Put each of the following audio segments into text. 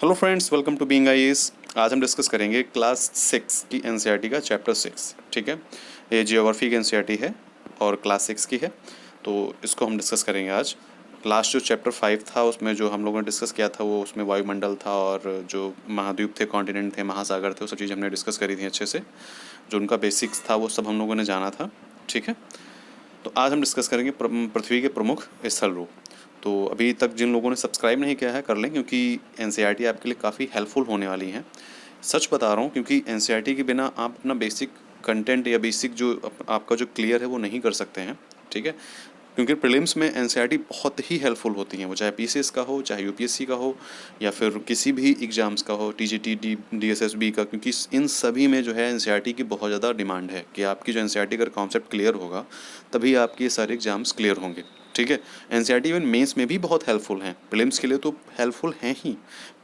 Hello friends, welcome to being IAS. आज हम discuss करेंगे क्लास 6 की एनसीईआरटी का चैप्टर 6। ठीक है, ये जियोग्राफी की एनसीईआरटी है और क्लास 6 की है, तो इसको हम डिस्कस करेंगे आज। लास्ट जो चैप्टर 5 था उसमें जो हम लोगों ने डिस्कस किया था वो उसमें वायुमंडल था और जो महाद्वीप थे, कॉन्टिनेंट थे, महासागर थे, वो सब चीज़ हमने डिस्कस करी थी अच्छे से। जो उनका बेसिक्स था वो सब हम लोगों ने जाना था। ठीक है, तो आज हम डिस्कस करेंगे पृथ्वी के प्रमुख स्थल रूप। तो अभी तक जिन लोगों ने सब्सक्राइब नहीं किया है कर लें, क्योंकि एनसीईआरटी आपके लिए काफ़ी हेल्पफुल होने वाली है। सच बता रहा हूँ, क्योंकि एनसीईआरटी के बिना आप अपना बेसिक कंटेंट या बेसिक जो आपका जो क्लियर है वो नहीं कर सकते हैं। ठीक है, क्योंकि प्रीलिम्स में एनसीईआरटी बहुत ही हेल्पफुल होती हैं, वो चाहे पीसीएस का हो, चाहे यूपीएससी का हो, या फिर किसी भी एग्ज़ाम्स का हो, टीजीटी, डीएसएसबी का, क्योंकि इन सभी में जो है एनसीईआरटी की बहुत ज़्यादा डिमांड है कि आपकी जो एनसीईआरटी का कॉन्सेप्ट क्लियर होगा तभी आपके ये सारे एग्ज़ाम्स क्लियर होंगे। ठीक है, एनसीईआरटी इवन मेंस में भी बहुत हेल्पफुल हैं, प्रीलिम्स के लिए तो हेल्पफुल हैं ही।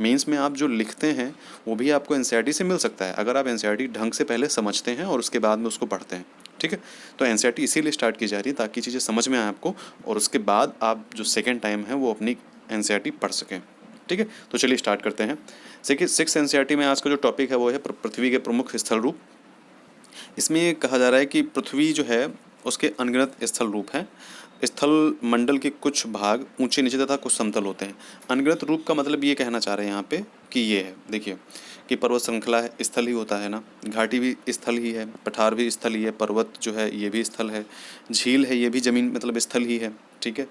मेंस में आप जो लिखते हैं वो भी आपको एनसीईआरटी से मिल सकता है, अगर आप एनसीईआरटी ढंग से पहले समझते हैं और उसके बाद में उसको पढ़ते हैं। ठीक है, तो एनसीईआरटी इसीलिए स्टार्ट की जा रही है ताकि चीज़ें समझ में आए आपको, और उसके बाद आप जो सेकेंड टाइम है वो अपनी एनसीईआरटी पढ़ सकें। ठीक है, तो चलिए स्टार्ट करते हैं। देखिए, 6 एनसीईआरटी में आज का जो टॉपिक है वो है पृथ्वी के प्रमुख स्थल रूप। इसमें ये कहा जा रहा है कि पृथ्वी जो है उसके अनगिनत स्थल रूप हैं। स्थल मंडल के कुछ भाग ऊंचे नीचे तथा कुछ समतल होते हैं। अनगिनत रूप का मतलब ये कहना चाह रहे हैं यहाँ पे कि ये है, देखिए, कि पर्वत श्रृंखला है, स्थल ही होता है ना, घाटी भी स्थल ही है, पठार भी स्थल ही है, पर्वत जो है ये भी स्थल है, झील है ये भी जमीन मतलब स्थल ही है। ठीक है,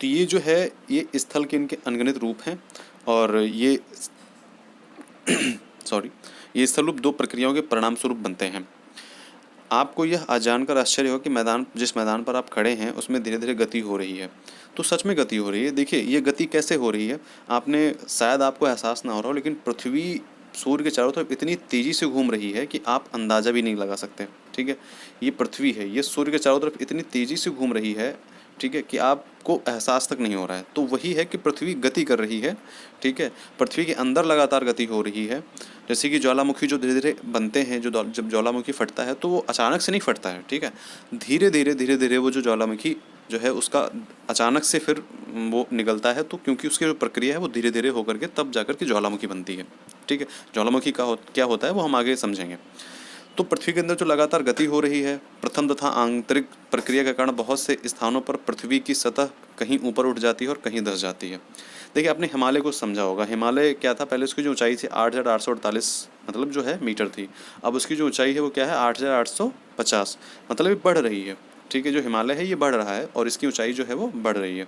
तो ये जो है ये स्थल के इनके अनगिनत रूप हैं, और ये सॉरी, ये स्थल रूप दो प्रक्रियाओं के परिणाम स्वरूप बनते हैं। आपको यह जानकर आश्चर्य हो कि जिस मैदान पर आप खड़े हैं उसमें धीरे धीरे गति हो रही है। तो सच में गति हो रही है। देखिए, ये गति कैसे हो रही है, आपने शायद आपको एहसास ना हो रहा हो, लेकिन पृथ्वी सूर्य के चारों तरफ इतनी तेज़ी से घूम रही है कि आप अंदाज़ा भी नहीं लगा सकते। ठीक है, ये पृथ्वी है, ये सूर्य के चारों तरफ इतनी तेज़ी से घूम रही है, ठीक है, कि आपको एहसास तक नहीं हो रहा है। तो वही है कि पृथ्वी गति कर रही है। ठीक है, पृथ्वी के अंदर लगातार गति हो रही है। जैसे कि ज्वालामुखी जो धीरे धीरे बनते हैं, जब ज्वालामुखी फटता है तो वो अचानक से नहीं फटता है। ठीक है, धीरे धीरे वो जो ज्वालामुखी जो है उसका अचानक से फिर वो निकलता है, तो क्योंकि उसकी जो प्रक्रिया है वो धीरे धीरे होकर के तब जाकर के ज्वालामुखी बनती है। ठीक है, ज्वालामुखी क्या होता है वो हम आगे समझेंगे। तो पृथ्वी के अंदर जो लगातार गति हो रही है, प्रथम तथा आंतरिक प्रक्रिया के कारण बहुत से स्थानों पर पृथ्वी की सतह कहीं ऊपर उठ जाती है और कहीं धंस जाती है। देखिए, आपने हिमालय को समझा होगा। हिमालय क्या था, पहले उसकी जो ऊंचाई थी 8,848 मतलब जो है मीटर थी। अब उसकी जो ऊंचाई है वो क्या है, 8,850, मतलब ये बढ़ रही है। ठीक है, जो हिमालय है ये बढ़ रहा है और इसकी ऊंचाई जो है वो बढ़ रही है।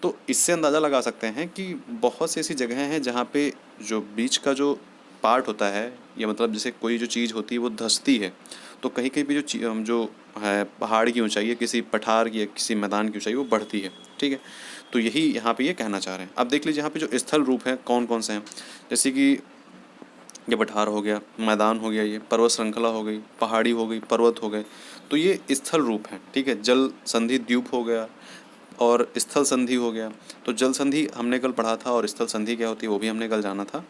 तो इससे अंदाज़ा लगा सकते हैं कि बहुत सी ऐसी जगहें हैं जहाँ पे जो बीच का जो पार्ट होता है, या मतलब जैसे कोई जो चीज़ होती है वो धंसती है, तो कहीं कहीं पे जो है पहाड़ की ऊंचाई है, किसी पठार की या किसी मैदान की ऊंचाई वो बढ़ती है। ठीक है, तो यही यहाँ पे ये कहना चाह रहे हैं। अब देख लीजिए यहाँ पे जो स्थल रूप हैं कौन कौन से हैं। जैसे कि ये पठार हो गया, मैदान हो गया, ये पर्वत श्रृंखला हो गई, पहाड़ी हो गई, पर्वत हो गए, तो ये स्थल रूप हैं। ठीक है, जल संधि द्वीप हो गया और स्थल संधि हो गया। तो जल संधि हमने कल पढ़ा था और स्थल संधि क्या होती है वो भी हमने कल जाना था।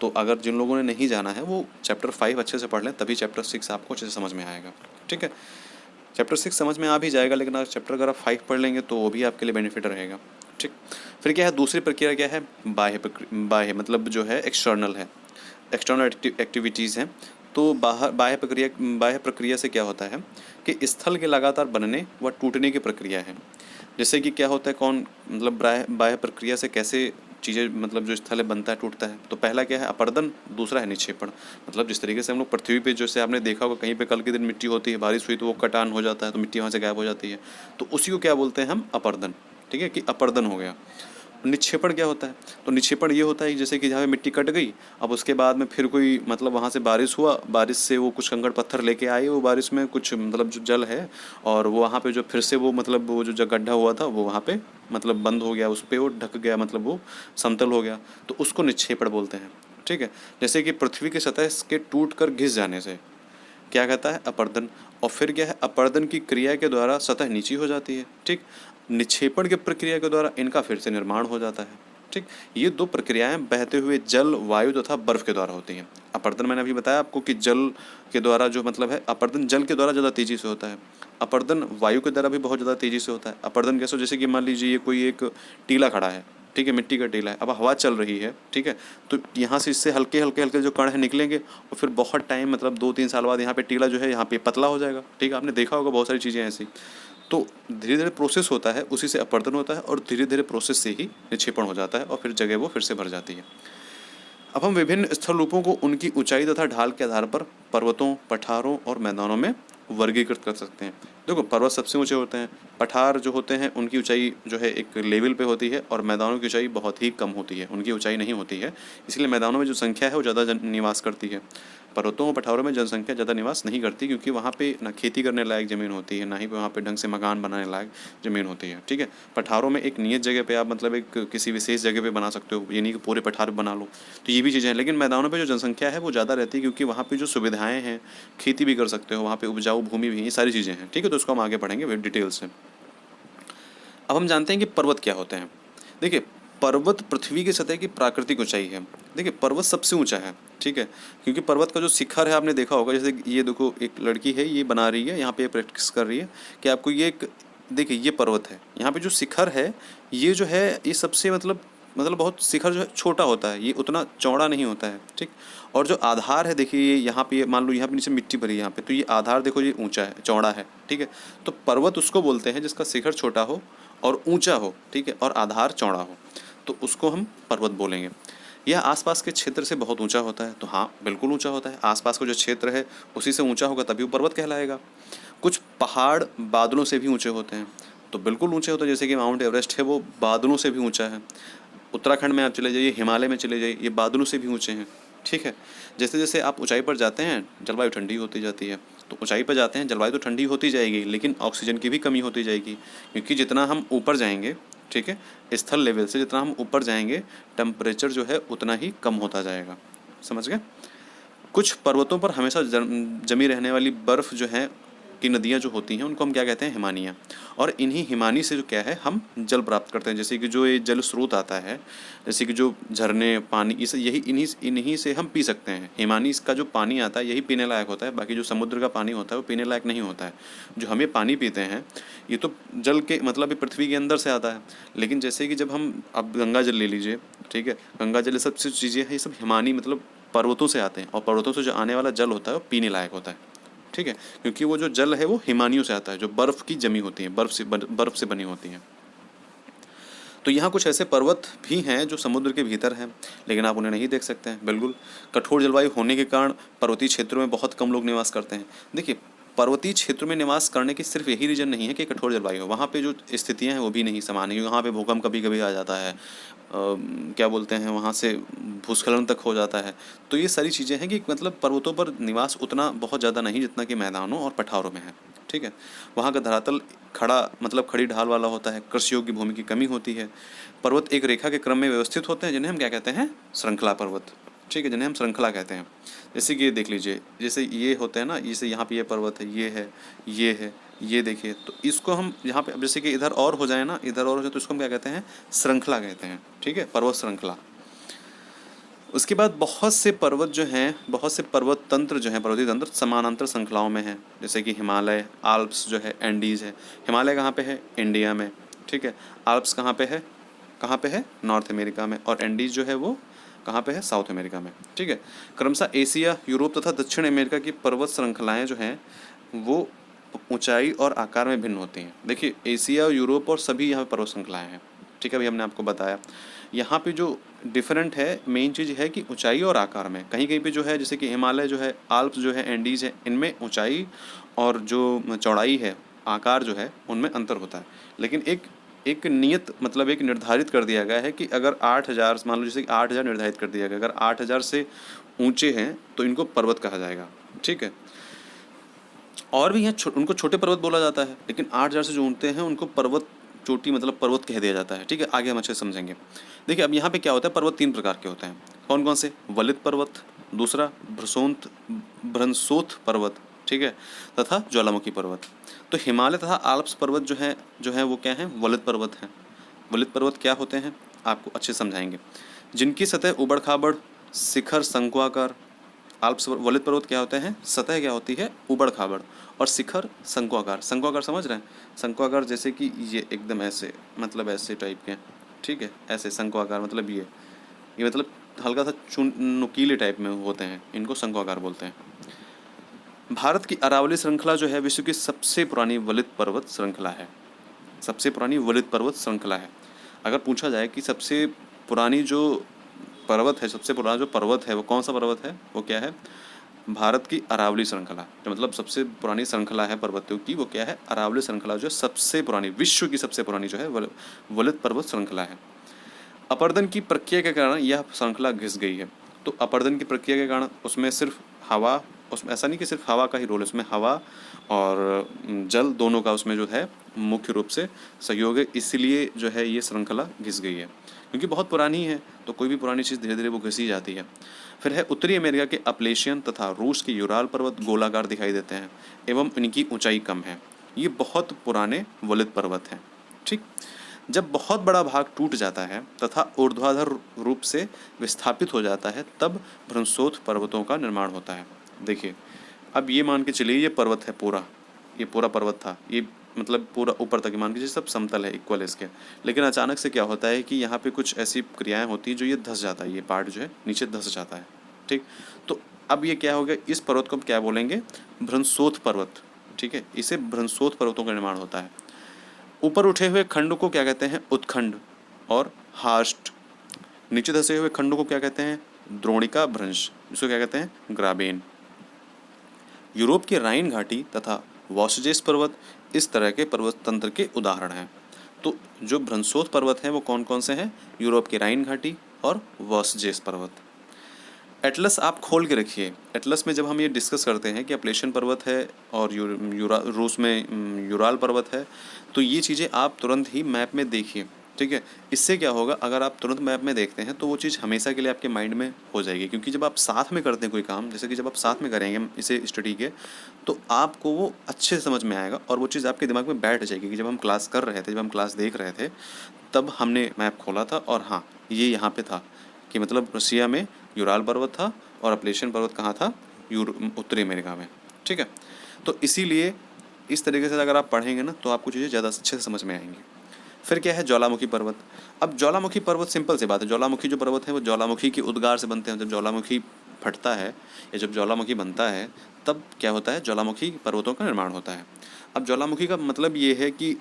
तो अगर जिन लोगों ने नहीं जाना है वो चैप्टर 5 अच्छे से पढ़ लें, तभी चैप्टर 6 आपको अच्छे से समझ में आएगा। ठीक है, चैप्टर 6 समझ में आ भी जाएगा, लेकिन अगर आप 5 पढ़ लेंगे तो वो भी आपके लिए बेनिफिट रहेगा। ठीक, फिर क्या है, दूसरी प्रक्रिया क्या है, बाह्य मतलब जो है एक्सटर्नल है, एक्सटर्नल एक्टिविटीज़ हैं। तो बाह्य प्रक्रिया से क्या होता है कि स्थल के लगातार बनने व टूटने की प्रक्रिया है। जैसे कि क्या होता है, कौन मतलब बाह्य प्रक्रिया से कैसे चीज़ें मतलब जो स्थल है बनता है टूटता है। तो पहला क्या है, अपरदन, दूसरा है निक्षेपण। मतलब जिस तरीके से हम लोग पृथ्वी पे, जैसे आपने देखा होगा कहीं पे कल के दिन मिट्टी होती है, बारिश हुई तो वो कटान हो जाता है, तो मिट्टी वहाँ से गायब हो जाती है, तो उसी को क्या बोलते हैं हम, अपरदन। ठीक है, कि अपरदन हो गया। निक्षेपण क्या होता है, तो निक्षेपण ये होता है कि जैसे कि जहाँ पे मिट्टी कट गई, अब उसके बाद में फिर कोई मतलब वहाँ से बारिश हुआ, बारिश से वो कुछ कंकड़ पत्थर लेके आए, वो बारिश में कुछ मतलब जो जल है, और वो वहाँ पे जो फिर से वो मतलब वो जो गड्ढा हुआ था वो वहाँ पे मतलब बंद हो गया, उस पर वो ढक गया, मतलब वो समतल हो गया, तो उसको निक्षेपण बोलते हैं। ठीक है, जैसे कि पृथ्वी की सतह के टूट कर घिस जाने से क्या कहता है, अपरदन। और फिर क्या है, अपरदन की क्रिया के द्वारा सतह नीची हो जाती है। ठीक, निक्षेपण की प्रक्रिया के द्वारा इनका फिर से निर्माण हो जाता है। ठीक, ये दो प्रक्रियाएं बहते हुए जल, वायु तथा बर्फ के द्वारा होती हैं। अपरदन मैंने अभी बताया आपको कि जल के द्वारा जो मतलब है, अपरदन जल के द्वारा ज़्यादा तेज़ी से होता है, अपरदन वायु के द्वारा भी बहुत ज़्यादा तेज़ी से होता है। अपरदन कैसे, जैसे कि मान लीजिए ये कोई एक टीला खड़ा है, ठीक है, मिट्टी का टीला है, अब हवा चल रही है, ठीक है, तो यहाँ से इससे हल्के हल्के हल्के जो कण है निकलेंगे और फिर बहुत टाइम मतलब 2-3 साल बाद यहाँ पे टीला जो है यहाँ पे पतला हो जाएगा, ठीक है, आपने देखा होगा बहुत सारी चीज़ें ऐसी। तो धीरे धीरे प्रोसेस होता है, उसी से अपरदन होता है और धीरे धीरे प्रोसेस से ही निक्षेपण हो जाता है और फिर जगह वो फिर से भर जाती है। अब हम विभिन्न स्थल रूपों को उनकी ऊंचाई तथा ढाल के आधार पर पर्वतों, पठारों और मैदानों में वर्गीकृत कर सकते हैं। देखो, पर्वत सबसे ऊंचे होते हैं, पठार जो होते हैं उनकी ऊंचाई जो है एक लेवल पे होती है और मैदानों की ऊंचाई बहुत ही कम होती है, उनकी ऊंचाई नहीं होती है, इसलिए मैदानों में जो संख्या है वो ज़्यादा निवास करती है। पर्वतों और पठारों में जनसंख्या ज़्यादा निवास नहीं करती, क्योंकि वहाँ पे ना खेती करने लायक ज़मीन होती है, ना ही वहाँ पे ढंग से मकान बनाने लायक ज़मीन होती है, ठीक है। पठारों में एक नियत जगह पे आप मतलब एक किसी विशेष जगह पे बना सकते हो, ये नहीं कि पूरे पठार बना लो, तो ये भी चीज़ें हैं। लेकिन मैदानों पे जो जनसंख्या है वो ज़्यादा रहती है, क्योंकि वहाँ पे जो सुविधाएं हैं, खेती भी कर सकते हो, वहाँ पे उपजाऊ भूमि भी है, ये सारी चीज़ें हैं, ठीक है। तो उसको हम आगे पढ़ेंगे डिटेल से। अब हम जानते हैं कि पर्वत क्या होते हैं। देखिए, पर्वत पृथ्वी की सतह की प्राकृतिक ऊंचाई है। देखिए, पर्वत सबसे ऊंचा है, ठीक है, क्योंकि पर्वत का जो शिखर है आपने देखा होगा, जैसे ये देखो एक लड़की है, ये बना रही है, यहाँ पे प्रैक्टिस कर रही है कि आपको ये एक, देखिए ये पर्वत है, यहाँ पे जो शिखर है ये जो है ये सबसे मतलब बहुत शिखर जो है छोटा होता है, ये उतना चौड़ा नहीं होता है, ठीक। और जो आधार है देखिए, ये यहाँ पे मान लो यहाँ पे नीचे मिट्टी भरी है यहाँ पे, तो ये आधार देखो ये ऊंचा है, चौड़ा है, ठीक है। तो पर्वत उसको बोलते हैं जिसका शिखर छोटा हो और ऊंचा हो, ठीक है, और आधार चौड़ा हो, तो उसको हम पर्वत बोलेंगे। यह आसपास के क्षेत्र से बहुत ऊंचा होता है, तो हाँ बिल्कुल ऊंचा होता है, आसपास का जो क्षेत्र है उसी से ऊंचा होगा तभी वो पर्वत कहलाएगा। कुछ पहाड़ बादलों से भी ऊंचे होते हैं, तो बिल्कुल ऊंचे होते हैं, जैसे कि माउंट एवरेस्ट है वो बादलों से भी ऊंचा है। उत्तराखंड में आप चले जाइए, हिमालय में चले जाइए, ये बादलों से भी ऊंचे हैं, ठीक है। जैसे जैसे आप ऊंचाई पर जाते हैं जलवायु ठंडी होती जाती है, तो ऊंचाई पर जाते हैं जलवायु तो ठंडी होती जाएगी, लेकिन ऑक्सीजन की भी कमी होती जाएगी, क्योंकि जितना हम ऊपर जाएंगे, ठीक है, स्थल लेवल से जितना हम ऊपर जाएंगे टेम्परेचर जो है उतना ही कम होता जाएगा, समझ गए। कुछ पर्वतों पर हमेशा जमी रहने वाली बर्फ़ जो है की नदियाँ जो होती हैं उनको हम क्या कहते हैं, हिमानियाँ। और इन्हीं हिमानी से जो क्या है हम जल प्राप्त करते हैं, जैसे कि जो ये जल स्रोत आता है, जैसे कि जो झरने पानी, इस यही इन्हीं से हम पी सकते हैं। हिमानी इसका जो पानी आता है यही पीने लायक होता है, बाकी जो समुद्र का पानी होता है वो पीने लायक नहीं होता है। जो हमें पानी पीते हैं ये तो जल के मतलब ये पृथ्वी के अंदर से आता है, लेकिन जैसे कि जब हम अब गंगा जल ले लीजिए, ठीक है, गंगा जल सब चीज़ें हैं, ये सब हिमानी मतलब पर्वतों से आते हैं, और पर्वतों से जो आने वाला जल होता है वो पीने लायक होता है, ठीक है, क्योंकि वो जो जल है वो हिमानियों से आता है, जो बर्फ़ की जमी होती है, बर्फ़ से बनी होती हैं। तो यहाँ कुछ ऐसे पर्वत भी हैं जो समुद्र के भीतर हैं, लेकिन आप उन्हें नहीं देख सकते हैं, बिल्कुल। कठोर जलवायु होने के कारण पर्वतीय क्षेत्रों में बहुत कम लोग निवास करते हैं। देखिए, पर्वतीय क्षेत्रों में निवास करने की सिर्फ यही रीज़न नहीं है कि कठोर जलवायु हो, वहाँ पे जो स्थितियाँ हैं वो भी नहीं समान है, क्योंकि वहाँ पे भूकंप कभी कभी आ जाता है, क्या बोलते हैं, वहाँ से भूस्खलन तक हो जाता है। तो ये सारी चीज़ें हैं कि मतलब पर्वतों पर निवास उतना बहुत ज़्यादा नहीं जितना कि मैदानों और पठारों में है, ठीक है। वहाँ का धरातल खड़ा मतलब खड़ी ढाल वाला होता है, कृषि योग्य भूमि की कमी होती है। पर्वत एक रेखा के क्रम में व्यवस्थित होते हैं, जिन्हें हम क्या कहते हैं, श्रृंखला पर्वत, ठीक है, जिन्हें हम श्रृंखला कहते हैं। जैसे कि ये देख लीजिए, जैसे ये होते हैं ना, जैसे यहाँ पे ये पर्वत है, ये है, ये है, ये देखिए, तो इसको हम यहाँ पे अब जैसे कि इधर और हो जाए ना, इधर और हो जाए, तो इसको हम क्या कहते हैं, श्रृंखला कहते हैं, ठीक है, पर्वत श्रृंखला। उसके बाद बहुत से पर्वत जो हैं, बहुत से पर्वत तंत्र जो हैं, पर्वतीय तंत्र समानांतर श्रृंखलाओं में हैं, जैसे कि हिमालय, आल्प्स जो है, एंडीज़ है। हिमालय कहाँ पे है, इंडिया में, ठीक है। आल्प्स कहाँ पे है, नॉर्थ अमेरिका में, और एंडीज़ जो है वो कहाँ पे है, साउथ अमेरिका में, ठीक है। क्रमशः एशिया, यूरोप तथा दक्षिण अमेरिका की पर्वत श्रृंखलाएँ जो हैं वो ऊंचाई और आकार में भिन्न होती हैं। देखिए, एशिया, यूरोप और सभी यहाँ पर्वत श्रृंखलाएँ हैं, ठीक है, अभी हमने आपको बताया। यहाँ पे जो डिफरेंट है, मेन चीज़ है कि ऊंचाई और आकार में, कहीं कहीं पे जो है, जैसे कि हिमालय जो है, आल्प्स जो है, एंडीज़ है, इनमें ऊंचाई और जो चौड़ाई है, आकार जो है, उनमें अंतर होता है। लेकिन एक नियत मतलब एक निर्धारित कर दिया गया है कि अगर 8,000 मान लो, जैसे कि 8,000 निर्धारित कर दिया गया, अगर 8,000 से ऊंचे हैं तो इनको पर्वत कहा जाएगा, ठीक है। और भी हैं उनको छोटे पर्वत बोला जाता है, लेकिन 8,000 से जो ऊँचते हैं उनको पर्वत चोटी मतलब पर्वत कह दिया जाता है, ठीक है। आगे हम अच्छे से समझेंगे। देखिए, अब यहाँ पे क्या होता है, पर्वत 3 प्रकार के होते हैं। कौन कौन से, वलित पर्वत, दूसरा भ्रंशोथ पर्वत, ठीक है, तथा ज्वालामुखी पर्वत। तो हिमालय तथा आल्प्स पर्वत जो है वो क्या है, वलित पर्वत हैं। वलित पर्वत क्या होते हैं आपको अच्छे समझाएंगे, जिनकी सतह उबड़ खाबड़, शिखर शंकुआकार। आल्प्स वलित पर्वत क्या होते हैं, सतह क्या होती है, उबड़ खाबड़, और शिखर शंकुआकार। शंकुआकार समझ रहे हैं, शंकुआकार जैसे कि ये एकदम ऐसे मतलब ऐसे टाइप के, ठीक है, ऐसे शंक्वाकार मतलब ये मतलब हल्का सा चून नुकीले टाइप में होते हैं, इनको शंक्वाकार बोलते हैं। भारत की अरावली श्रृंखला जो है विश्व की सबसे पुरानी वलित पर्वत श्रृंखला है। सबसे पुरानी वलित पर्वत श्रृंखला है। अगर पूछा जाए कि सबसे पुरानी जो पर्वत है, सबसे पुराना जो पर्वत है वो कौन सा पर्वत है, वो क्या है? भारत की अरावली श्रृंखला। जो मतलब सबसे पुरानी श्रृंखला है पर्वतों की, वो क्या है? अरावली श्रृंखला, जो सबसे पुरानी, विश्व की सबसे पुरानी जो है वलित पर्वत श्रृंखला है। अपरदन की प्रक्रिया के कारण यह श्रृंखला घिस गई है। तो अपरदन की प्रक्रिया के कारण उसमें सिर्फ हवा, उसमें ऐसा नहीं कि सिर्फ हवा का ही रोल है, उसमें हवा और जल दोनों का उसमें जो है मुख्य रूप से सहयोग है, इसलिए जो है ये श्रृंखला घिस गई है, क्योंकि बहुत पुरानी है। तो कोई भी पुरानी चीज़ धीरे धीरे वो घिसी जाती है। फिर है उत्तरी अमेरिका के अपलेशियन तथा रूस के यूराल पर्वत गोलाकार दिखाई देते हैं एवं इनकी ऊंचाई कम है। ये बहुत पुराने वलित पर्वत हैं। ठीक, जब बहुत बड़ा भाग टूट जाता है तथा ऊर्ध्वाधर रूप से विस्थापित हो जाता है, तब भ्रंशोथ पर्वतों का निर्माण होता है। देखिए, अब ये मान के चलिए ये पर्वत है पूरा, ये पूरा पर्वत था, ये मतलब पूरा ऊपर तक मान के चलिए सब समतल है, इक्वल है इसके। लेकिन अचानक से क्या होता है कि यहाँ पे कुछ ऐसी क्रियाएं होती हैं जो ये धंस जाता है, ये पार्ट जो है नीचे धंस जाता है। ठीक, तो अब ये क्या हो गया, इस पर्वत को हम क्या बोलेंगे? भ्रंशोथ पर्वत। ठीक है, इसे भ्रंशोथ पर्वतों का निर्माण होता है। ऊपर उठे हुए खंड को क्या कहते हैं? उत्खंड और हार्स्ट। नीचे धंसे हुए खंडों को क्या कहते हैं? द्रोणिका भ्रंश, जिसको क्या कहते हैं? ग्राबेन। यूरोप की राइन घाटी तथा वॉसजेस पर्वत इस तरह के पर्वत तंत्र के उदाहरण हैं। तो जो भ्रंशोथ पर्वत हैं वो कौन कौन से हैं? यूरोप की राइन घाटी और वॉसजेस पर्वत। एटलस आप खोल के रखिए। एटलस में जब हम ये डिस्कस करते हैं कि अपलेशियन पर्वत है और रूस में यूराल पर्वत है, तो ये चीज़ें आप तुरंत ही मैप में देखिए। ठीक है, इससे क्या होगा, अगर आप तुरंत मैप में देखते हैं तो वो चीज़ हमेशा के लिए आपके माइंड में हो जाएगी। क्योंकि जब आप साथ में करते हैं कोई काम, जैसे कि जब आप साथ में करेंगे इसे स्टडी के, तो आपको वो अच्छे से समझ में आएगा और वो चीज़ आपके दिमाग में बैठ जाएगी। कि जब हम क्लास कर रहे थे, जब हम क्लास देख रहे थे, तब हमने मैप खोला था और हाँ, ये यहाँ पे था कि मतलब रसिया में यूराल पर्वत था और अपलेशियन पर्वत कहाँ था? उत्तरी अमेरिका में। ठीक है, तो इसीलिए इस तरीके से अगर आप पढ़ेंगे ना तो आपको चीज़ें ज़्यादा अच्छे से समझ में आएंगी। फिर क्या है? ज्वालामुखी पर्वत। अब ज्वालामुखी पर्वत सिंपल सी बात है, ज्वालामुखी जो पर्वत है वो ज्वालामुखी के उद्गार से बनते हैं। जब ज्वालामुखी फटता है या जब ज्वालामुखी बनता है, तब क्या होता है? ज्वालामुखी पर्वतों का निर्माण होता है। अब ज्वालामुखी का मतलब ये है कि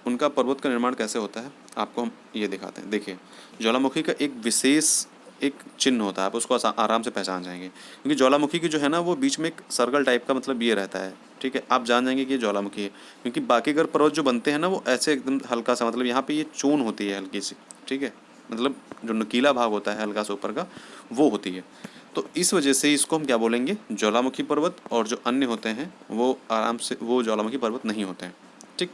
उनका पर्वत का निर्माण कैसे होता है, आपको हम ये दिखाते हैं। देखिए, ज्वालामुखी का एक विशेष एक चिन्ह होता है, आप उसको आराम से पहचान जाएंगे। क्योंकि ज्वालामुखी की जो है ना वो बीच में एक सर्कल टाइप का मतलब ये रहता है। ठीक है, आप जान जाएंगे कि ये ज्वालामुखी है। क्योंकि बाकी अगर पर्वत जो बनते हैं ना वो ऐसे एकदम हल्का सा, मतलब यहाँ पे ये चून होती है हल्की सी। ठीक है, मतलब जो नुकीला भाग होता है हल्का सा ऊपर का, वो होती है। तो इस वजह से इसको हम क्या बोलेंगे? ज्वालामुखी पर्वत। और जो अन्य होते हैं वो आराम से वो ज्वालामुखी पर्वत नहीं होते हैं। ठीक,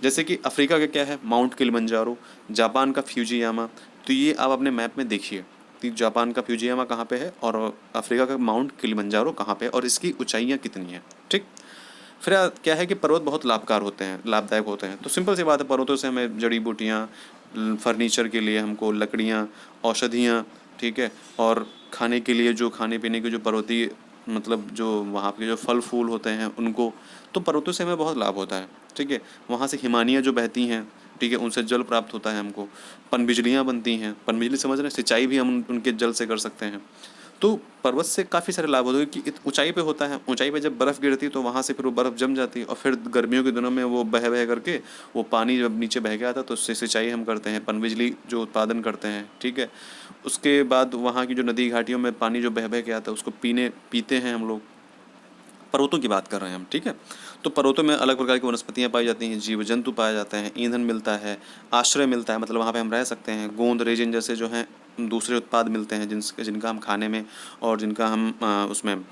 जैसे कि अफ्रीका का क्या है? Mount Kilimanjaro. जापान का फ्यूजियामा। तो ये आप अपने मैप में देखिए कि जापान का फ्यूजियामा कहाँ पे है और अफ्रीका का माउंट किलिमंजारो कहाँ पे है और इसकी ऊंचाइयाँ कितनी हैं। ठीक, फिर क्या है कि पर्वत बहुत लाभदायक होते हैं। तो सिंपल सी बात है, पर्वतों से हमें जड़ी बूटियाँ, फर्नीचर के लिए हमको लकड़ियाँ, औषधियाँ, ठीक है, और खाने के लिए जो खाने पीने के जो पर्वतीय मतलब जो वहाँ के जो फल फूल होते हैं उनको, तो पर्वतों से हमें बहुत लाभ होता है। ठीक है, वहाँ से हिमानियाँ जो बहती हैं, ठीक है, उनसे जल प्राप्त होता है हमको। पनबिजलियाँ बनती हैं, पनबिजली समझ रहे हैं, सिंचाई भी हम उनके जल से कर सकते हैं। तो पर्वत से काफ़ी सारे लाभ होते हैं कि ऊंचाई पे होता है। ऊंचाई पे जब बर्फ़ गिरती है तो वहाँ से फिर वो बर्फ़ जम जाती है और फिर गर्मियों के दिनों में वो बह बह करके वो पानी जब नीचे बह के आता है तो उससे सिंचाई हम करते हैं, पनबिजली जो उत्पादन करते हैं। ठीक है, उसके बाद वहाँ की जो नदी घाटियों में पानी जो बह बह के आता है उसको पीते हैं हम लोग। पर्वतों की बात कर रहे हैं हम। ठीक है, तो पर्वतों में अलग प्रकार की वनस्पतियाँ पाई जाती हैं, जीव जंतु पाए जाते हैं, ईंधन मिलता है, आश्रय मिलता है, मतलब वहाँ पे हम रह सकते हैं। गोंद, रेजिन जैसे जो हैं दूसरे उत्पाद मिलते हैं जिनका हम खाने में और जिनका हम उसमें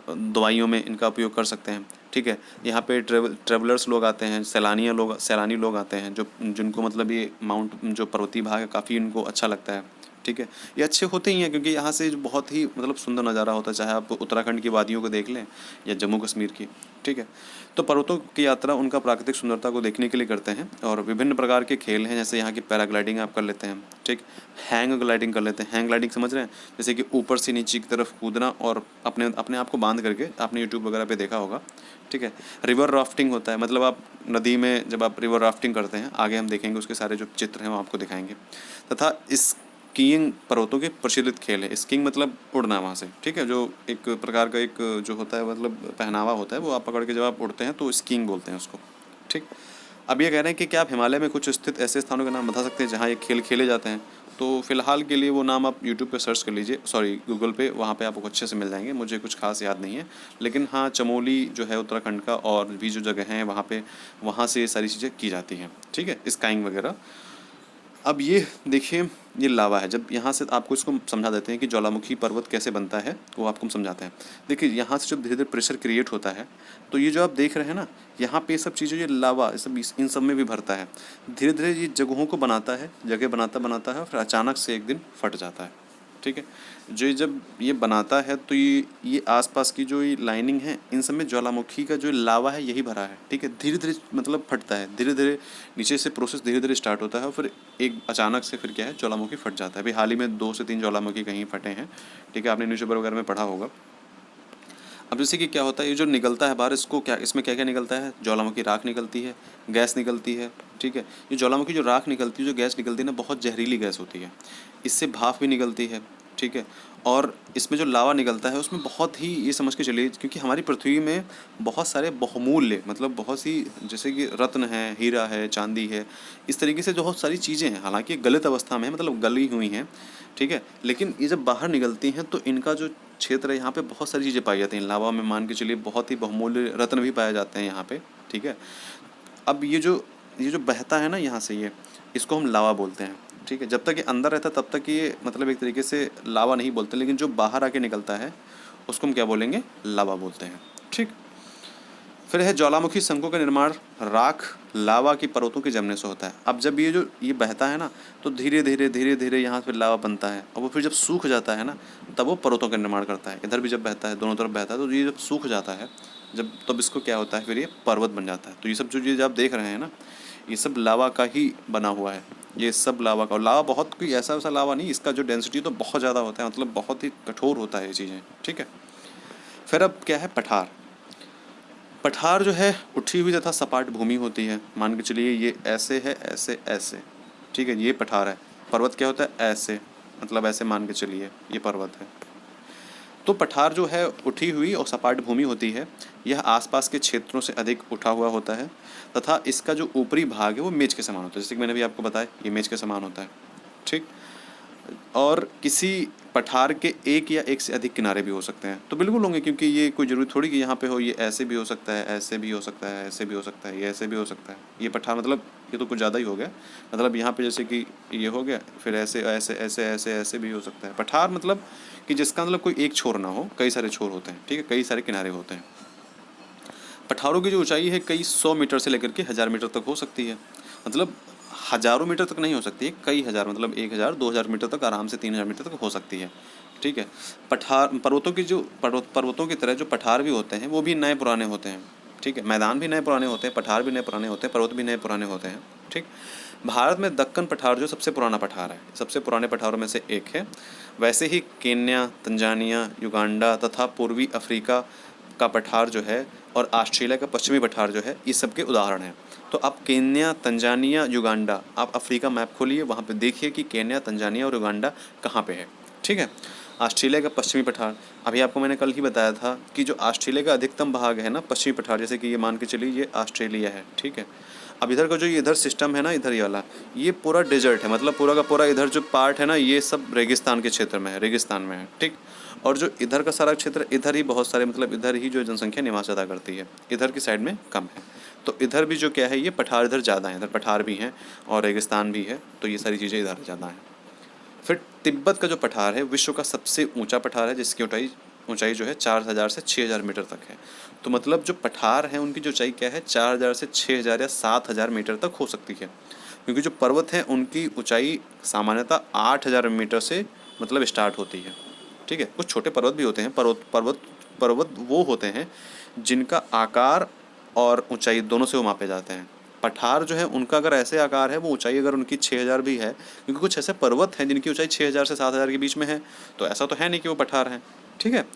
दवाइयों में इनका उपयोग कर सकते हैं। ठीक है, यहाँ पे ट्रेवलर्स लोग आते हैं, सैलानी लोग आते हैं जो जिनको मतलब ये माउंट जो पर्वतीय भाग है काफ़ी इनको अच्छा लगता है। ठीक है। ये अच्छे होते ही हैं क्योंकि यहाँ से जो बहुत ही मतलब सुंदर नज़ारा होता है, चाहे आप उत्तराखंड की वादियों को देख लें या जम्मू कश्मीर की, ठीक है। तो पर्वतों की यात्रा उनका प्राकृतिक सुंदरता को देखने के लिए करते हैं और विभिन्न प्रकार के खेल हैं, जैसे यहाँ की पैराग्लाइडिंग आप कर लेते हैं, ठीक। हैंग ग्लाइडिंग कर लेते हैं। हैंग ग्लाइडिंग समझ रहे हैं, जैसे कि ऊपर से नीचे की तरफ कूदना और अपने अपने आप को बांध करके, आपने यूट्यूब वगैरह पे देखा होगा, ठीक है। रिवर राफ्टिंग होता है, मतलब आप नदी में जब आप रिवर राफ्टिंग करते हैं, आगे हम देखेंगे उसके सारे जो चित्र हैं वो आपको दिखाएंगे। तथा स्कीइंग पर्वतों के प्रचलित खेल है। स्कीइंग मतलब उड़ना वहाँ से, ठीक है, जो एक प्रकार का एक जो होता है मतलब पहनावा होता है, वो आप पकड़ के जब आप उड़ते हैं तो स्कीइंग बोलते हैं उसको, ठीक। अब ये कह रहे हैं कि क्या आप हिमालय में कुछ स्थित ऐसे स्थानों के नाम बता सकते हैं जहाँ ये खेल खेले जाते हैं? तो फिलहाल के लिए वो नाम आप यूट्यूब पे सर्च कर लीजिए, सॉरी गूगल पे, वहाँ पे आपको अच्छे से मिल जाएंगे। मुझे कुछ खास याद नहीं है, लेकिन हाँ चमोली जो है उत्तराखंड का और भी जो जगह हैं वहाँ पे, वहाँ से ये सारी चीज़ें की जाती हैं, ठीक है, स्काइंग वगैरह। अब ये देखिए, ये लावा है। जब यहाँ से आपको इसको समझा देते हैं कि ज्वालामुखी पर्वत कैसे बनता है, वो आपको हम समझाते हैं। देखिए यहाँ से जब धीरे धीरे प्रेशर क्रिएट होता है, तो ये जो आप देख रहे हैं ना, यहाँ पे ये सब चीज़ें, ये लावा ये सब इन सब में भी भरता है। धीरे धीरे ये जगहों को बनाता है, जगह बनाता बनाता है, फिर अचानक से एक दिन फट जाता है, ठीक है। जो जब ये बनाता है तो ये आसपास की जो ये लाइनिंग है, इन सब में ज्वालामुखी का जो लावा है यही भरा है, ठीक है। धीरे धीरे मतलब फटता है, धीरे धीरे नीचे से प्रोसेस धीरे धीरे स्टार्ट होता है और फिर एक अचानक से फिर क्या है, ज्वालामुखी फट जाता है। अभी हाल ही में 2 से 3 ज्वालामुखी कहीं फटे हैं, ठीक है, आपने न्यूज़पेपर वगैरह में पढ़ा होगा। अब जैसे कि क्या होता है, ये जो निकलता है बाहर, इसको क्या, इसमें क्या क्या निकलता है, ज्वालामुखी राख निकलती है, गैस निकलती है, ठीक है। ये ज्वालामुखी जो राख निकलती है, जो गैस निकलती है ना, बहुत जहरीली गैस होती है। इससे भाप भी निकलती है, ठीक है। और इसमें जो लावा निकलता है उसमें बहुत ही, ये समझ के चलिए, क्योंकि हमारी पृथ्वी में बहुत सारे बहुमूल्य मतलब बहुत सी, जैसे कि रत्न है, हीरा है, चांदी है, इस तरीके से जो बहुत सारी चीज़ें हैं, हालांकि ये गलित अवस्था में है, मतलब गली हुई हैं, ठीक है, लेकिन ये जब बाहर निकलती हैं तो इनका जो क्षेत्र है, यहाँ पे बहुत सारी चीज़ें पाई जाती हैं। लावा में मान के चलिए बहुत ही बहुमूल्य रत्न भी पाए जाते हैं यहाँ पे, ठीक है। अब ये जो बहता है ना यहाँ से, ये इसको हम लावा बोलते हैं, ठीक है। जब तक ये अंदर रहता है तब तक ये मतलब एक तरीके से लावा नहीं बोलते, लेकिन जो बाहर आके निकलता है उसको हम क्या बोलेंगे, लावा बोलते हैं, ठीक। फिर है ज्वालामुखी शंखों का निर्माण राख लावा की पर्वतों के जमने से होता है। अब जब ये बहता है ना, तो धीरे धीरे यहाँ फिर लावा बनता है, और वो फिर जब सूख जाता है ना, तब वो पर्वतों का निर्माण करता है। इधर भी जब बहता है, दोनों तरफ बहता है, तो ये जब सूख जाता है, जब तब इसको क्या होता है, फिर ये पर्वत बन जाता है। तो ये सब जो चीज़ आप देख रहे हैं ना, ये सब लावा का ही बना हुआ है, ये सब लावा का। और लावा बहुत कोई ऐसा वैसा लावा नहीं, इसका जो डेंसिटी तो बहुत ज़्यादा होता है, मतलब बहुत ही कठोर होता है ये चीज़ें, ठीक है। फिर अब क्या है, पठार। पठार जो है उठी हुई तथा सपाट भूमि होती है। मान के चलिए ये ऐसे है, ऐसे ऐसे, ठीक है, ये पठार है। पर्वत क्या होता है, ऐसे, मतलब ऐसे मान के चलिए ये पर्वत है। तो पठार जो है उठी हुई और सपाट भूमि होती है। यह आसपास के क्षेत्रों से अधिक उठा हुआ होता है तथा इसका जो ऊपरी भाग है वो मेज के समान होता है। जैसे कि मैंने भी आपको बताया, ये मेज के समान होता है, ठीक। और किसी पठार के एक या एक से अधिक किनारे भी हो सकते हैं। तो बिल्कुल होंगे, क्योंकि ये कोई ज़रूरी थोड़ी कि यहाँ पे हो, ये ऐसे भी हो सकता है, ऐसे भी हो सकता है, ऐसे भी हो सकता है, ये ऐसे भी हो सकता है। ये पठार मतलब ये तो कुछ ज़्यादा ही हो गया, मतलब यहाँ पे जैसे कि ये हो गया, फिर ऐसे ऐसे ऐसे ऐसे ऐसे भी हो सकता है। पठार मतलब कि जिसका मतलब कोई एक छोर ना हो, कई सारे छोर होते हैं, ठीक है, कई सारे किनारे होते हैं। पठारों की जो ऊंचाई है कई 100 मीटर से लेकर के 1000 मीटर तक हो सकती है। मतलब हज़ारों मीटर तक नहीं हो सकती है, कई हज़ार, मतलब 1000 2000 मीटर तक आराम से 3000 मीटर तक हो सकती है, ठीक है। पठार पर्वतों की तरह जो पठार भी होते हैं वो भी नए पुराने होते हैं, ठीक है। मैदान भी नए पुराने होते हैं, पठार भी नए पुराने होते हैं, पर्वत भी नए पुराने होते हैं, ठीक। भारत में दक्कन पठार जो सबसे पुराना पठार है, सबसे पुराने पठारों में से एक है। वैसे ही केन्या, तंजानिया, युगांडा तथा पूर्वी अफ्रीका का पठार जो है और ऑस्ट्रेलिया का पश्चिमी पठार जो है, ये सब के उदाहरण हैं। तो आप केन्या, तंजानिया, युगांडा, आप अफ्रीका मैप खोलिए, वहाँ पे देखिए कि केन्या, तंजानिया और युगांडा कहाँ पे है, ठीक है। ऑस्ट्रेलिया का पश्चिमी पठार, अभी आपको मैंने कल ही बताया था कि जो ऑस्ट्रेलिया का अधिकतम भाग है ना पश्चिमी पठार, जैसे कि ये मान के चलिए ये ऑस्ट्रेलिया है, ठीक है। अब इधर का जो इधर सिस्टम है ना, इधर ये वाला, ये पूरा डेजर्ट है, मतलब पूरा का पूरा इधर जो पार्ट है ना, ये सब रेगिस्तान के क्षेत्र में है, रेगिस्तान में है, ठीक। और जो इधर का सारा क्षेत्र, इधर ही बहुत सारे, मतलब इधर ही जो जनसंख्या निवास अदा करती है, इधर की साइड में कम है। तो इधर भी जो क्या है, ये पठार इधर ज़्यादा है, इधर पठार भी हैं और रेगिस्तान भी है, तो ये सारी चीज़ें इधर ज़्यादा हैं। फिर तिब्बत का जो पठार है विश्व का सबसे ऊंचा पठार है, जिसकी ऊंचाई जो है 4000 से 6000 मीटर तक है। तो मतलब जो पठार हैं उनकी जो ऊंचाई क्या है, 4000 से 6000 या 7000 मीटर तक हो सकती है। क्योंकि जो पर्वत हैं उनकी ऊंचाई सामान्यतः 8,000 मीटर से मतलब स्टार्ट होती है। ठीक है, कुछ छोटे पर्वत भी होते हैं। पर्वत पर्वत पर्वत वो होते हैं जिनका आकार और ऊंचाई दोनों से वो मापे जाते हैं। पठार जो है उनका अगर ऐसे आकार है, वो ऊंचाई अगर उनकी 6,000 भी है, क्योंकि कुछ ऐसे पर्वत हैं जिनकी ऊंचाई 6,000 से 7,000 के बीच में है, तो ऐसा तो है नहीं कि वो पठार हैं। ठीक है,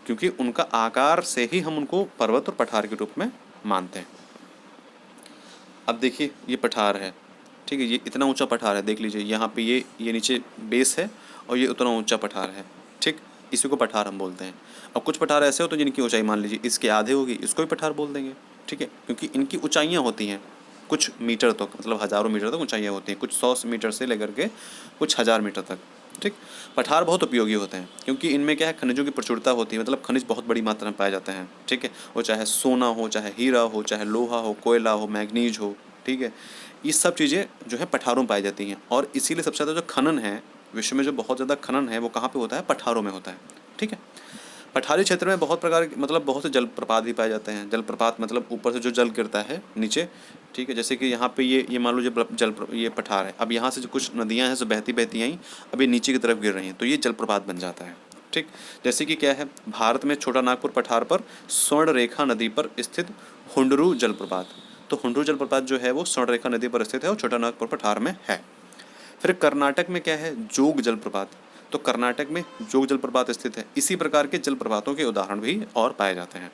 क्योंकि उनका आकार से ही हम उनको पर्वत और पठार के रूप में मानते हैं। अब देखिए ये पठार है, ठीक है, ये इतना ऊंचा पठार है, देख लीजिए यहाँ पे ये नीचे बेस है और ये उतना ऊंचा पठार है। ठीक, इसी को पठार हम बोलते हैं। अब कुछ पठार ऐसे हो तो जिनकी ऊंचाई मान लीजिए इसके आधे होगी, इसको भी पठार बोल देंगे। ठीक है, क्योंकि इनकी ऊंचाइयाँ होती हैं कुछ मीटर तक, मतलब हज़ारों मीटर तक ऊंचाइयाँ होती हैं, कुछ 100 मीटर से लेकर के कुछ 1,000 मीटर तक। ठीक, पठार बहुत उपयोगी होते हैं क्योंकि इनमें क्या है, खनिजों की प्रचुरता होती है, मतलब खनिज बहुत बड़ी मात्रा में पाए जाते हैं। ठीक है, वो चाहे सोना हो, चाहे हीरा हो, चाहे लोहा हो, कोयला हो, मैग्नीज हो। ठीक है, ये सब चीज़ें जो है पठारों में पाई जाती हैं, और इसीलिए सबसे ज़्यादा जो खनन है विश्व में, जो बहुत ज़्यादा खनन है वो कहाँ पे होता है, पठारों में होता है। ठीक है, पठारी क्षेत्र में बहुत प्रकार के मतलब बहुत से जलप्रपात भी पाए जाते हैं। जलप्रपात मतलब ऊपर से जो जल गिरता है नीचे। ठीक है, जैसे कि यहाँ पे ये मान लो ये पठार है, अब यहाँ से जो कुछ नदियाँ हैं जो बहती बहती आई, अब ये नीचे की तरफ गिर रही हैं, तो ये जलप्रपात बन जाता है। ठीक, जैसे कि क्या है, भारत में छोटा नागपुर पठार पर स्वर्ण रेखा नदी पर स्थित हुंडरू जलप्रपात, तो हुंडरू जलप्रपात जो है वो स्वर्ण रेखा नदी पर स्थित है और छोटा नागपुर पठार में है। फिर कर्नाटक में क्या है, जोग जलप्रपात, तो कर्नाटक में जोग जलप्रपात स्थित है। इसी प्रकार के जलप्रपातों के उदाहरण भी और पाए जाते हैं।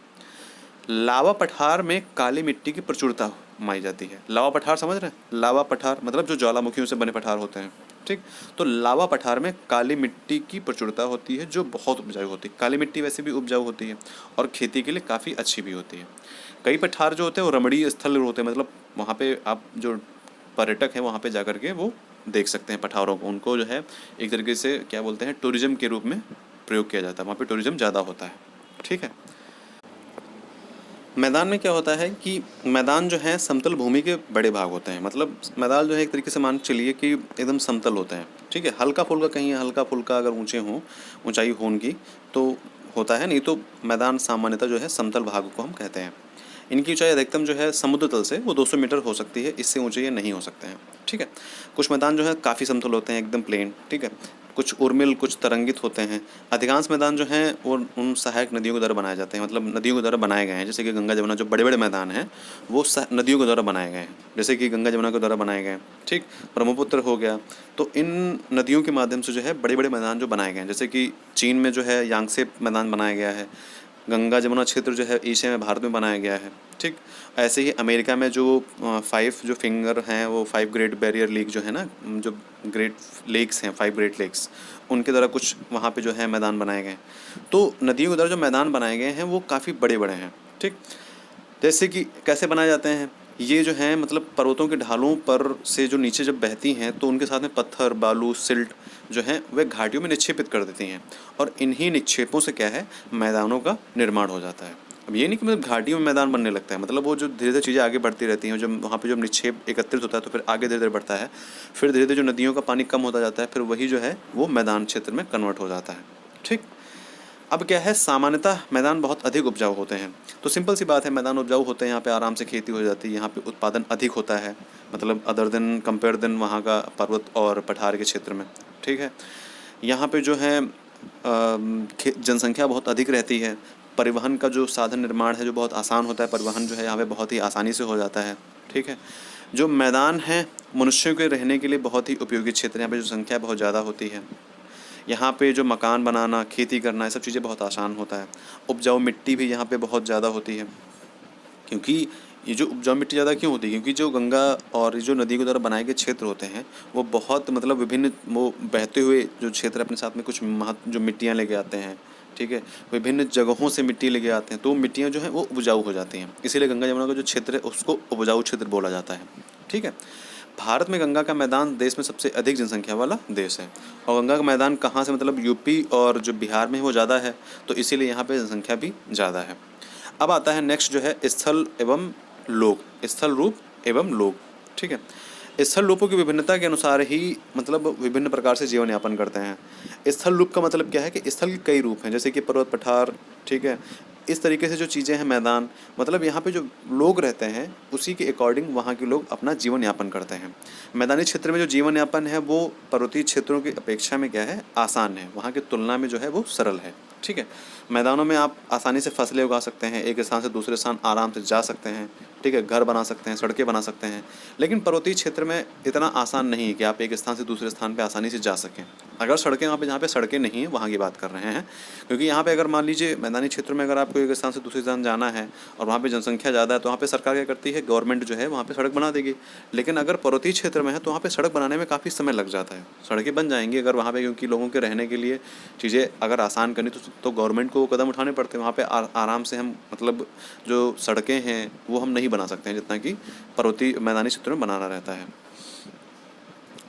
लावा पठार में काली मिट्टी की प्रचुरता माई जाती है। लावा पठार समझ रहे हैं, लावा पठार मतलब जो ज्वालामुखियों से बने पठार होते हैं। ठीक, तो लावा पठार में काली मिट्टी की प्रचुरता होती है जो बहुत उपजाऊ होती है। काली मिट्टी वैसे भी उपजाऊ होती है और खेती के लिए काफ़ी अच्छी भी होती है। कई पठार जो होते हैं वो रमणीय स्थल होते हैं, मतलब वहाँ पे आप जो पर्यटक हैं वहाँ पे जा कर के वो देख सकते हैं पठारों को। उनको जो है एक तरीके से क्या बोलते हैं, टूरिज्म के रूप में प्रयोग किया जाता है, वहाँ पे टूरिज्म ज़्यादा होता है। ठीक है, मैदान में क्या होता है कि मैदान जो है समतल भूमि के बड़े भाग होते हैं, मतलब मैदान जो है एक तरीके से मान चलिए कि एकदम समतल होते हैं। ठीक है, हल्का फुल्का कहीं हल्का फुल्का अगर ऊंचे हों, ऊंचाई हो उनकी तो होता है, नहीं तो मैदान सामान्यतः जो है समतल भाग को हम कहते हैं। इनकी ऊंचाई अधिकतम जो है समुद्र तल से वो 200 मीटर हो सकती है, इससे ऊंचे ये नहीं हो सकते हैं। ठीक है, कुछ मैदान जो है काफ़ी समतल होते हैं, एकदम प्लेन। ठीक है, कुछ उर्मिल, कुछ तरंगित होते हैं। अधिकांश मैदान जो हैं वो उन सहायक नदियों के द्वारा बनाए जाते हैं, मतलब नदियों के द्वारा बनाए गए हैं। जैसे कि गंगा जमुना, जो बड़े बड़े मैदान हैं वो नदियों के द्वारा बनाए गए हैं, जैसे कि गंगा जमुना के द्वारा बनाए गए हैं। ठीक, ब्रह्मपुत्र हो गया, तो इन नदियों के माध्यम से जो है बड़े बड़े मैदान जो बनाए गए हैं, जैसे कि चीन में जो है यांगसे मैदान बनाया गया है। गंगा जमुना क्षेत्र जो है एशिया में, भारत में बनाया गया है। ठीक, ऐसे ही अमेरिका में जो 5 जो फिंगर हैं, वो 5 ग्रेट बैरियर लेक जो है ना, जो ग्रेट लेक्स हैं, 5 ग्रेट लेक्स, उनके द्वारा कुछ वहाँ पे जो है मैदान बनाए गए हैं। तो नदियों के द्वारा जो मैदान बनाए गए हैं वो काफ़ी बड़े बड़े हैं। ठीक, जैसे कि कैसे बनाए जाते हैं, ये जो हैं मतलब पर्वतों के ढालों पर से जो नीचे जब बहती हैं तो उनके साथ में पत्थर, बालू, सिल्ट जो हैं वे घाटियों में निक्षेपित कर देती हैं, और इन्हीं निक्षेपों से क्या है, मैदानों का निर्माण हो जाता है। अब ये नहीं कि मतलब घाटियों में मैदान बनने लगता है, मतलब वो जो धीरे धीरे चीज़ें आगे बढ़ती रहती हैं, जब वहाँ पे जब निक्षेप एकत्रित होता है तो फिर आगे धीरे धीरे बढ़ता है, फिर धीरे धीरे जो नदियों का पानी कम होता जाता है, फिर वही जो है वो मैदान क्षेत्र में कन्वर्ट हो जाता है। ठीक, अब क्या है, सामान्यतः मैदान बहुत अधिक उपजाऊ होते हैं, तो सिंपल सी बात है, मैदान उपजाऊ होते हैं, यहाँ पे आराम से खेती हो जाती है, यहाँ पे उत्पादन अधिक होता है, मतलब अदर देन कंपेयर देन वहाँ का पर्वत और पठार के क्षेत्र में। ठीक है, यहाँ पे जो है जनसंख्या बहुत अधिक रहती है, परिवहन का जो साधन निर्माण है जो बहुत आसान होता है, परिवहन जो है यहाँ पे बहुत ही आसानी से हो जाता है। ठीक है, जो मैदान है मनुष्यों के रहने के लिए बहुत ही उपयोगी क्षेत्र है, यहाँ पे जो संख्या बहुत ज़्यादा होती है, यहाँ पे जो मकान बनाना, खेती करना, ये सब चीज़ें बहुत आसान होता है। उपजाऊ मिट्टी भी यहाँ पे बहुत ज़्यादा होती है, क्योंकि ये जो उपजाऊ मिट्टी ज़्यादा क्यों होती है, क्योंकि जो गंगा और जो नदी के द्वारा बनाए गए क्षेत्र होते हैं वो बहुत मतलब विभिन्न, वो बहते हुए जो क्षेत्र अपने साथ में कुछ जो मिट्टियाँ लेके आते हैं। ठीक है, विभिन्न जगहों से मिट्टी लेके आते हैं, तो मिट्टियाँ जो हैं वो उपजाऊ हो जाती हैं, इसीलिए गंगा जमुना का जो क्षेत्र है उसको उपजाऊ क्षेत्र बोला जाता है। ठीक है, भारत में गंगा का मैदान देश में सबसे अधिक जनसंख्या वाला देश है, और गंगा का मैदान कहाँ से, मतलब यूपी और जो बिहार में वो ज़्यादा है, तो इसीलिए यहाँ पे जनसंख्या भी ज़्यादा है। अब आता है नेक्स्ट जो है स्थल एवं लोक, स्थल रूप एवं लोक। ठीक है, स्थल रूपों की विभिन्नता के अनुसार ही मतलब विभिन्न प्रकार से जीवन यापन करते हैं। स्थल रूप का मतलब क्या है कि स्थल के कई रूप हैं, जैसे कि पर्वत, पठार। ठीक है, इस तरीके से जो चीज़ें हैं मैदान, मतलब यहाँ पे जो लोग रहते हैं उसी के अकॉर्डिंग वहाँ के लोग अपना जीवन यापन करते हैं। मैदानी क्षेत्र में जो जीवन यापन है वो पर्वतीय क्षेत्रों की अपेक्षा में क्या है, आसान है, वहाँ की तुलना में जो है वो सरल है। ठीक है, मैदानों में आप आसानी से फसलें उगा सकते हैं, एक स्थान से दूसरे स्थान आराम से जा सकते हैं। ठीक है, घर बना सकते हैं, सड़कें बना सकते हैं। लेकिन पर्वतीय क्षेत्र में इतना आसान नहीं है कि आप एक स्थान से दूसरे स्थान पे आसानी से जा सकें। अगर सड़कें वहाँ पे, जहाँ पे सड़कें नहीं हैं वहाँ की बात कर रहे हैं, क्योंकि यहाँ पे अगर मान लीजिए मैदानी क्षेत्र में अगर आपको एक स्थान से दूसरे स्थान जाना है और वहाँ पे जनसंख्या ज़्यादा है, तो वहाँ पे सरकार क्या करती है, गवर्नमेंट जो है वहाँ पे सड़क बना देगी। लेकिन अगर पर्वतीय क्षेत्र में है तो वहाँ पे सड़क बनाने में काफ़ी समय लग जाता है। सड़कें बन जाएंगी अगर वहाँ पे, क्योंकि लोगों के रहने के लिए चीज़ें अगर आसान करनी तो गवर्नमेंट को कदम उठाने पड़ते हैं। वहाँ पे आराम से हम, मतलब जो सड़कें हैं वो हम नहीं बना सकते हैं जितना कि पर्वतीय मैदानी क्षेत्रों में बनाना रहता है।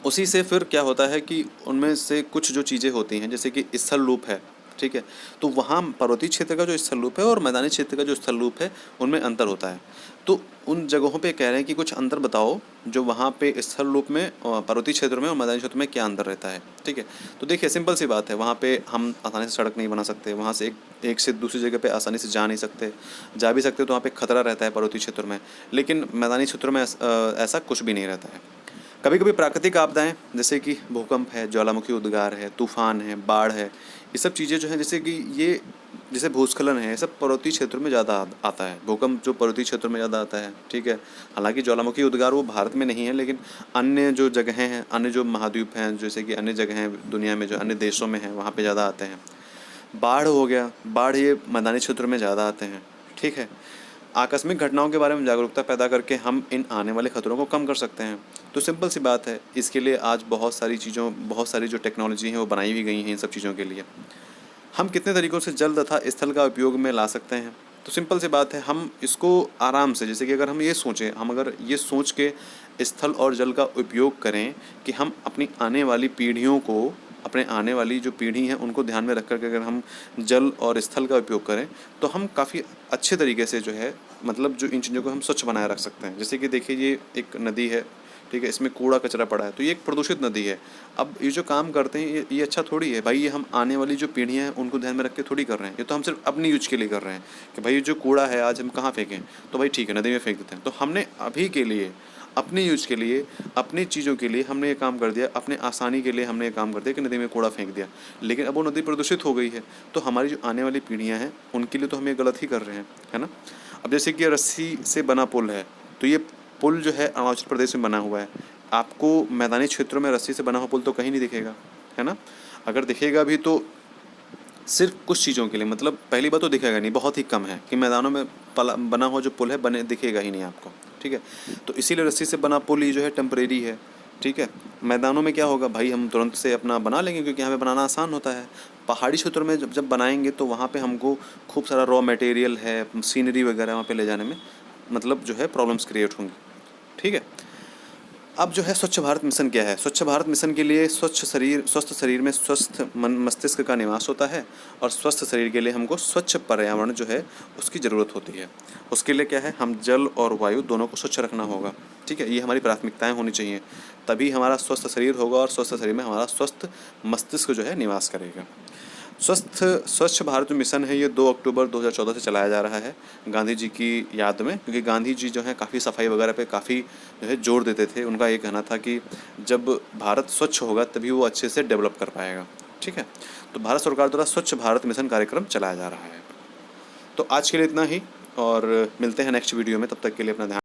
उसी से फिर क्या होता है कि उनमें से कुछ जो चीज़ें होती हैं, जैसे कि स्थल लूप है। ठीक है, तो वहाँ पर्वतीय क्षेत्र का जो स्थल लूप है और मैदानी क्षेत्र का जो स्थल लूप है उनमें अंतर होता है। तो उन जगहों पे कह रहे हैं कि कुछ अंतर बताओ जो वहाँ पे स्थल लूप में, पर्वतीय क्षेत्र में और मैदानी क्षेत्र में क्या अंतर रहता है। ठीक है, तो देखिए सिंपल सी बात है, वहाँ पे हम आसानी से सड़क नहीं बना सकते, वहाँ से एक से दूसरी जगह पे आसानी से जा नहीं सकते, जा भी सकते तो वहाँ पे खतरा रहता है पर्वतीय क्षेत्र में। लेकिन मैदानी क्षेत्रों में ऐसा कुछ भी नहीं रहता है। कभी कभी प्राकृतिक आपदाएं जैसे कि भूकंप है, ज्वालामुखी उद्गार है, तूफान है, बाढ़ है, ये सब चीज़ें जो हैं, जैसे कि ये जैसे भूस्खलन है, ये सब पर्वतीय क्षेत्रों में ज़्यादा आता है। भूकंप जो पर्वतीय क्षेत्रों में ज़्यादा आता है। ठीक है, हालांकि ज्वालामुखी उद्गार वो भारत में नहीं है, लेकिन अन्य जो जगहें हैं, अन्य जो महाद्वीप हैं, जैसे कि अन्य जगहें हैं दुनिया में, जो अन्य देशों में हैं, वहाँ पर ज़्यादा आते हैं। बाढ़ हो गया, बाढ़ ये मैदानी क्षेत्रों में ज़्यादा आते हैं। ठीक है, आकस्मिक घटनाओं के बारे में जागरूकता पैदा करके हम इन आने वाले खतरों को कम कर सकते हैं। तो सिंपल सी बात है, इसके लिए आज बहुत सारी जो टेक्नोलॉजी हैं वो बनाई भी गई हैं इन सब चीज़ों के लिए। हम कितने तरीक़ों से जल तथा स्थल का उपयोग में ला सकते हैं? तो सिंपल सी बात है, हम इसको आराम से, जैसे कि अगर हम ये सोचें, हम अगर ये सोच के स्थल और जल का उपयोग करें कि हम अपनी आने वाली पीढ़ियों को, अपने आने वाली जो पीढ़ी है उनको ध्यान में रख कर के अगर हम जल और स्थल का उपयोग करें तो हम काफ़ी अच्छे तरीके से जो है, मतलब जो इन चीज़ों को हम स्वच्छ बनाए रख सकते हैं। जैसे कि देखिए ये एक नदी है, ठीक है, इसमें कूड़ा कचरा पड़ा है तो ये एक प्रदूषित नदी है। अब ये जो काम करते हैं ये अच्छा थोड़ी है भाई, ये हम आने वाली जो पीढ़ियाँ हैं उनको ध्यान में रख के थोड़ी कर रहे हैं। ये तो हम सिर्फ अपनी यूज के लिए कर रहे हैं कि भाई जो कूड़ा है आज हम कहाँ फेंकें, तो भाई ठीक है नदी में फेंक देते हैं। तो हमने अभी के लिए, अपने यूज के लिए, अपनी चीज़ों के लिए हमने ये काम कर दिया, अपने आसानी के लिए हमने ये काम कर दिया कि नदी में कूड़ा फेंक दिया। लेकिन अब वो नदी प्रदूषित हो गई है, तो हमारी जो आने वाली पीढ़ियाँ हैं उनके लिए तो हम ये गलत ही कर रहे हैं, है ना। अब जैसे कि रस्सी से बना पुल है, तो ये पुल जो है अरुणाचल प्रदेश में बना हुआ है। आपको मैदानी क्षेत्रों में रस्सी से बना हुआ पुल तो कहीं नहीं दिखेगा, है ना। अगर दिखेगा भी तो सिर्फ कुछ चीज़ों के लिए, मतलब पहली बात तो दिखेगा नहीं, बहुत ही कम है कि मैदानों में बना हुआ जो पुल है बने दिखेगा ही नहीं आपको। ठीक है, तो इसीलिए रस्सी से बना पुल ही जो है टेम्परेरी है। ठीक है, मैदानों में क्या होगा भाई, हम तुरंत से अपना बना लेंगे क्योंकि यहाँ पे बनाना आसान होता है। पहाड़ी क्षेत्रों में जब बनाएंगे तो वहाँ पे हमको खूब सारा रॉ मटेरियल है, मशीनरी वगैरह वहाँ पे ले जाने में मतलब जो है प्रॉब्लम्स क्रिएट होंगी। ठीक है, अब जो है स्वच्छ भारत मिशन क्या है? स्वच्छ भारत मिशन के लिए स्वस्थ शरीर में स्वस्थ मस्तिष्क का निवास होता है, और स्वस्थ शरीर के लिए हमको स्वच्छ पर्यावरण जो है उसकी ज़रूरत होती है। उसके लिए क्या है, हम जल और वायु दोनों को स्वच्छ रखना होगा। ठीक है, ये हमारी प्राथमिकताएं होनी चाहिए, तभी हमारा स्वस्थ शरीर होगा और स्वस्थ शरीर में हमारा स्वस्थ मस्तिष्क जो है निवास करेगा। स्वच्छ भारत मिशन है, ये 2 अक्टूबर 2014 से चलाया जा रहा है गांधी जी की याद में, क्योंकि गांधी जी जो है काफ़ी सफाई वगैरह पे काफ़ी जो है जोर देते थे। उनका ये कहना था कि जब भारत स्वच्छ होगा तभी वो अच्छे से डेवलप कर पाएगा। ठीक है, तो भारत सरकार द्वारा स्वच्छ भारत मिशन कार्यक्रम चलाया जा रहा है। तो आज के लिए इतना ही, और मिलते हैं नेक्स्ट वीडियो में। तब तक के लिए अपना ध्यान